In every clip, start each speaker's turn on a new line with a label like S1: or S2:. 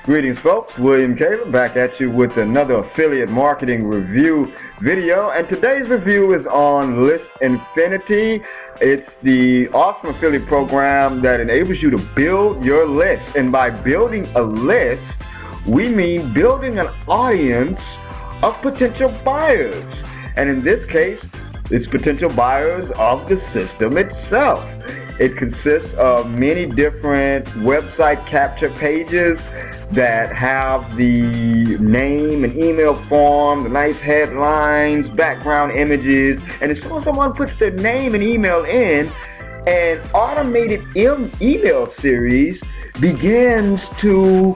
S1: Greetings folks, William Caleb back at you with another affiliate marketing review video, and today's review is on List Infinity. It's the awesome affiliate program that enables you to build your list, and by building a list we mean building an audience of potential buyers, and in this case it's potential buyers of the system itself. It consists of many different website capture pages that have the name and email form, the nice headlines, background images, and as soon as someone puts their name and email in, an automated email series begins to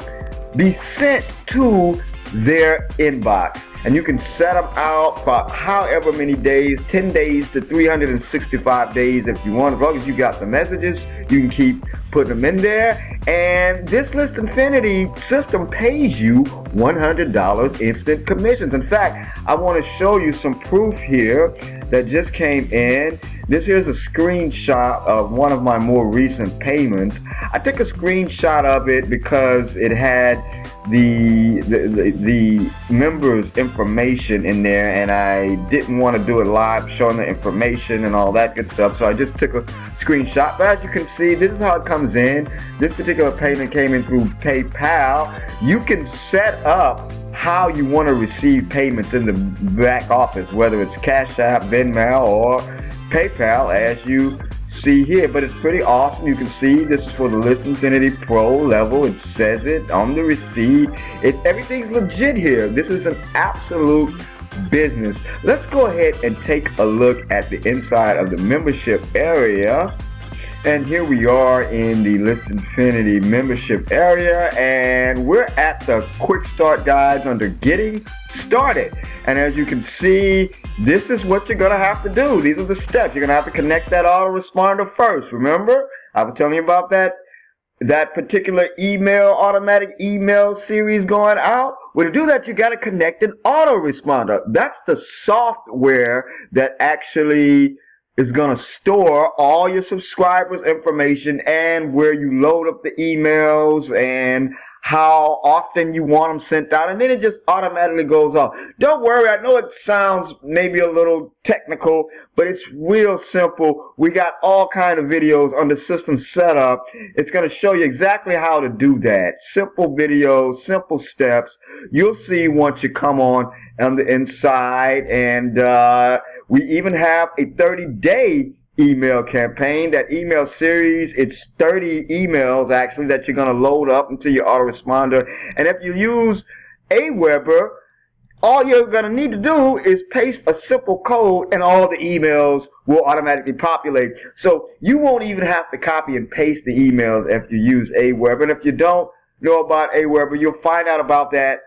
S1: be sent to their inbox. And you can set them out for however many days, 10 days to 365 days if you want. As long as you got the messages, you can keep putting them in there. And this List Infinity system pays you $100 instant commissions. In fact, I want to show you some proof here that just came in. This here's a screenshot of one of my more recent payments. I took a screenshot of it because it had the members' information in there, and I didn't want to do it live showing the information and all that good stuff, so I just took a screenshot. But as you can see, this is how it comes in. This particular payment came in through PayPal. You can set up how you want to receive payments in the back office, whether it's Cash App, Venmo, or PayPal, as you see here. But it's pretty awesome. You can see this is for the List Infinity Pro level. It says it on the receipt. Everything's legit here. This is an absolute business. Let's go ahead and take a look at the inside of the membership area. And here we are in the List Infinity membership area, and we're at the quick start guides under getting started. And as you can see, this is what you're going to have to do. These are the steps. You're going to have to connect that autoresponder first. Remember, I was telling you about that particular automatic email series going out. Well, to do that, you got to connect an autoresponder. That's the software that actually is going to store all your subscribers' information and where you load up the emails and how often you want them sent out, and then it just automatically goes off. Don't worry, I know it sounds maybe a little technical, but it's real simple. We got all kind of videos on the system setup. It's going to show you exactly how to do that. Simple videos, simple steps. You'll see once you come on the inside, and we even have a 30-day email campaign. That email series, it's 30 emails actually that you're going to load up into your autoresponder. And if you use Aweber, all you're going to need to do is paste a simple code and all the emails will automatically populate. So you won't even have to copy and paste the emails if you use Aweber. And if you don't know about Aweber, you'll find out about that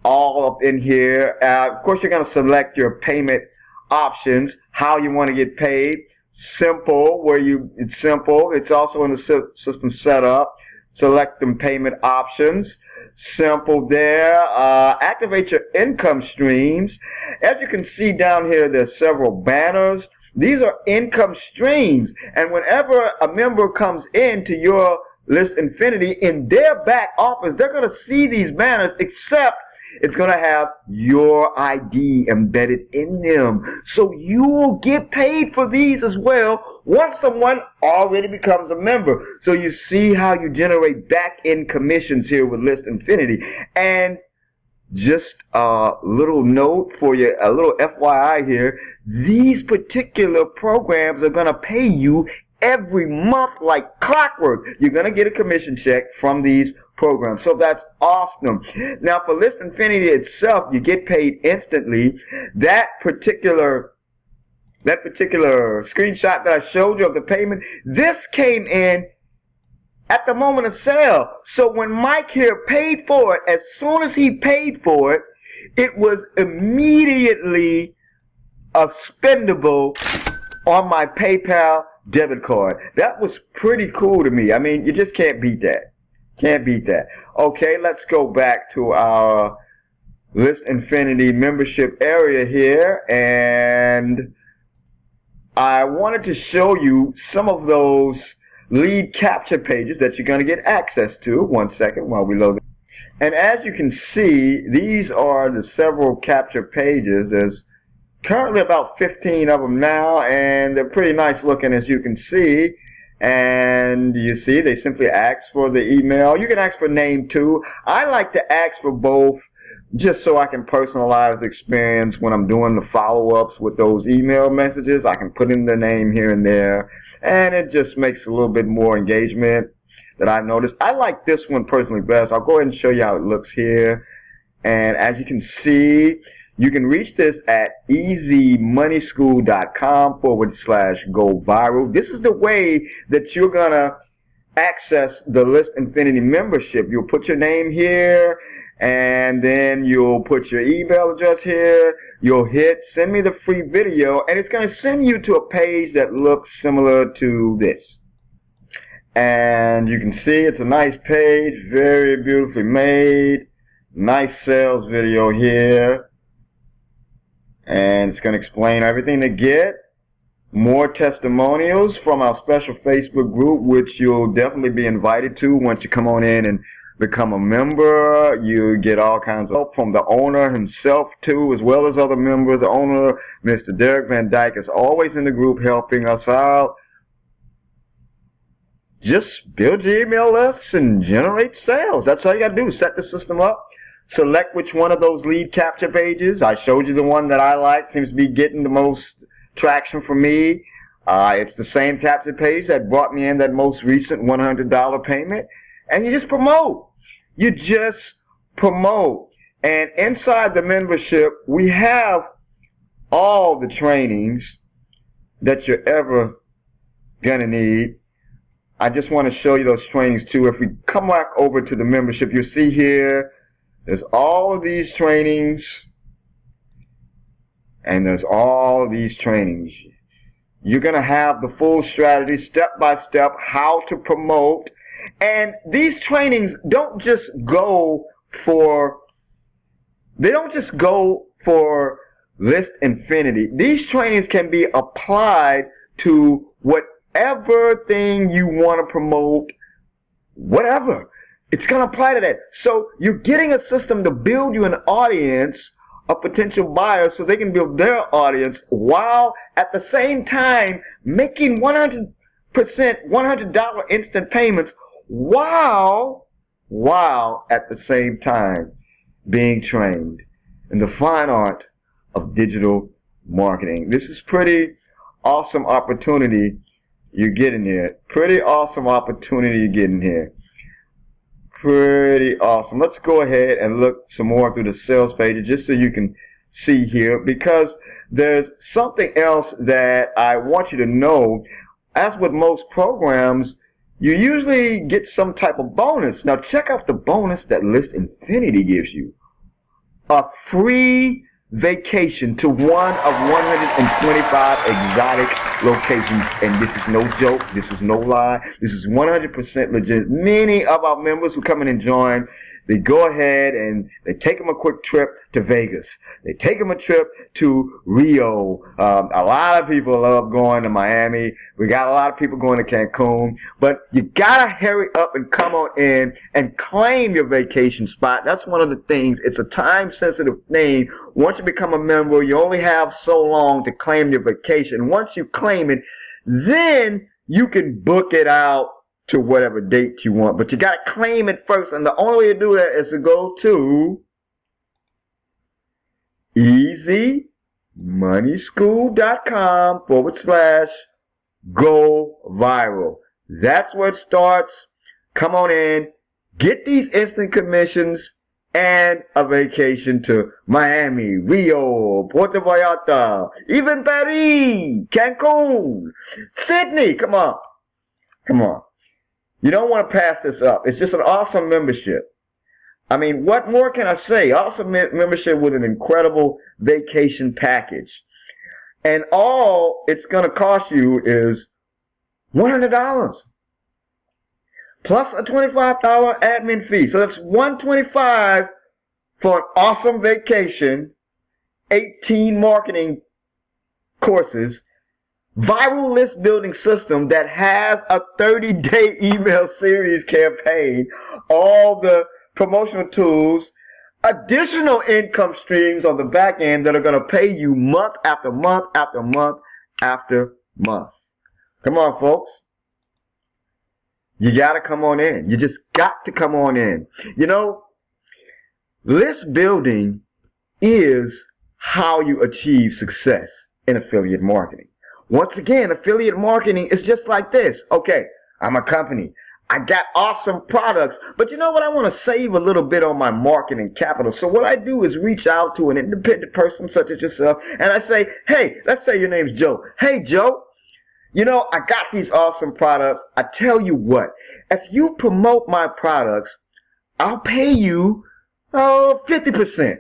S1: all up in here. Of course, you're going to select your payment options, how you want to get paid. Simple, it's simple. It's also in the system setup. Select them payment options. Simple there. Activate your income streams. As you can see down here, there's several banners. These are income streams, and whenever a member comes into your List Infinity, in their back office, they're going to see these banners, except it's going to have your ID embedded in them. So you will get paid for these as well once someone already becomes a member. So you see how you generate back-end commissions here with List Infinity. And just a little note for you, a little FYI here, these particular programs are going to pay you every month like clockwork. You're going to get a commission check from these programs. So that's awesome. Now for List Infinity itself, you get paid instantly. That particular screenshot that I showed you of the payment, this came in at the moment of sale. So when Mike here paid for it, as soon as he paid for it, it was immediately spendable on my PayPal debit card. That was pretty cool to me. I mean, you just can't beat that. Can't beat that. Okay, let's go back to our List Infinity membership area here, and I wanted to show you some of those lead capture pages that you're going to get access to. 1 second while we load it. And as you can see, these are the several capture pages. There's currently about 15 of them now, and they're pretty nice looking, as you can see. And you see, they simply ask for the email. You can ask for name too. I like to ask for both, just so I can personalize the experience when I'm doing the follow-ups with those email messages. I can put in the name here and there, and it just makes a little bit more engagement that I noticed. I like this one personally best. I'll go ahead and show you how it looks here. And as you can see, you can reach this at easymoneyschool.com/go viral. This is the way that you're going to access the List Infinity membership. You'll put your name here, and then you'll put your email address here. You'll hit send me the free video, and it's going to send you to a page that looks similar to this. And you can see it's a nice page, very beautifully made. Nice sales video here. And it's going to explain everything to get. More testimonials from our special Facebook group, which you'll definitely be invited to once you come on in and become a member. You get all kinds of help from the owner himself too, as well as other members. The owner, Mr. Derek Van Dyke, is always in the group helping us out. Just build your email lists and generate sales. That's all you got to do. Set the system up. Select which one of those lead capture pages. I showed you the one that I like. Seems to be getting the most traction for me. It's the same capture page that brought me in that most recent $100 payment. And you just promote. You just promote. And inside the membership, we have all the trainings that you're ever going to need. I just want to show you those trainings too. If we come back over to the membership, you'll see here, there's all of these trainings, and there's all of these trainings. You're going to have the full strategy, step by step, how to promote. And these trainings don't just go for, List Infinity. These trainings can be applied to whatever thing you want to promote, whatever. It's going to apply to that. So you're getting a system to build you an audience of potential buyers so they can build their audience while at the same time making 100% $100 instant payments while at the same time being trained in the fine art of digital marketing. This is pretty awesome opportunity you're getting here. Pretty awesome opportunity you're getting here. Pretty awesome. Let's go ahead and look some more through the sales pages just so you can see here, because there's something else that I want you to know. As with most programs, you usually get some type of bonus. Now check out the bonus that List Infinity gives you. A free vacation to one of 125 exotic locations, and this is no joke, this is no lie, this is 100% legit. Many of our members who come in and join, they go ahead and they take them a quick trip to Vegas. They take them a trip to Rio. A lot of people love going to Miami. We got a lot of people going to Cancun. But you gotta hurry up and come on in and claim your vacation spot. That's one of the things. It's a time-sensitive thing. Once you become a member, you only have so long to claim your vacation. Once you claim it, then you can book it out to whatever date you want. But you got to claim it first. And the only way to do that is to go to easymoneyschool.com/go viral. That's where it starts. Come on in. Get these instant commissions and a vacation to Miami, Rio, Puerto Vallarta, even Paris, Cancun, Sydney. Come on. Come on. You don't want to pass this up. It's just an awesome membership. I mean, what more can I say? Awesome membership with an incredible vacation package. And all it's going to cost you is $100 plus a $25 admin fee. So that's $125 for an awesome vacation, 18 marketing courses, viral list building system that has a 30-day email series campaign, all the promotional tools, additional income streams on the back end that are going to pay you month after month after month after month. Come on, folks. You got to come on in. You just got to come on in. You know, list building is how you achieve success in affiliate marketing. Once again, affiliate marketing is just like this. Okay, I'm a company. I got awesome products, but you know what? I want to save a little bit on my marketing capital. So what I do is reach out to an independent person such as yourself, and I say, hey, let's say your name's Joe. Hey, Joe, you know, I got these awesome products. I tell you what, if you promote my products, I'll pay you 50%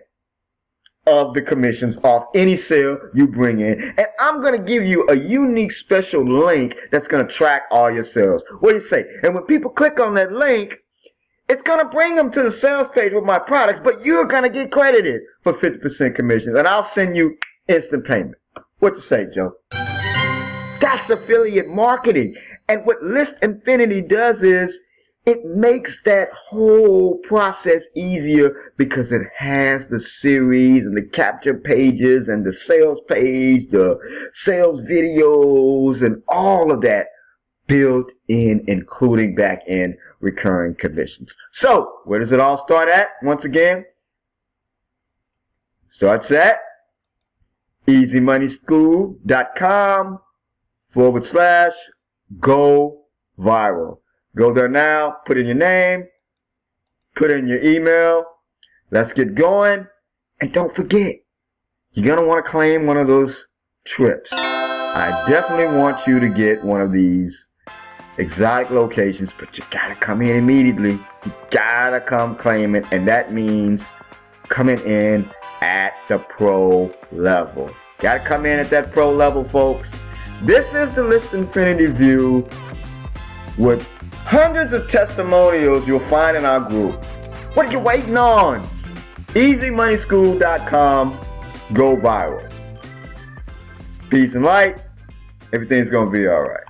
S1: of the commissions off any sale you bring in, and I'm going to give you a unique special link that's going to track all your sales. What do you say? And when people click on that link, it's going to bring them to the sales page with my products, but you're going to get credited for 50% commissions, and I'll send you instant payment. What you say, Joe? That's affiliate marketing. And what List Infinity does is it makes that whole process easier because it has the series and the capture pages and the sales page, the sales videos, and all of that built in, including back-end recurring commissions. So, where does it all start at? Once again, starts at easymoneyschool.com/go viral. Go there now, put in your name, put in your email. Let's get going. And don't forget, you're going to want to claim one of those trips. I definitely want you to get one of these exotic locations, but you got to come in immediately. You got to come claim it, and that means coming in at the pro level. Got to come in at that pro level, folks. This is the List Infinity View with hundreds of testimonials you'll find in our group. What are you waiting on? easymoneyschool.com. Go viral. Peace and light. Everything's going to be all right.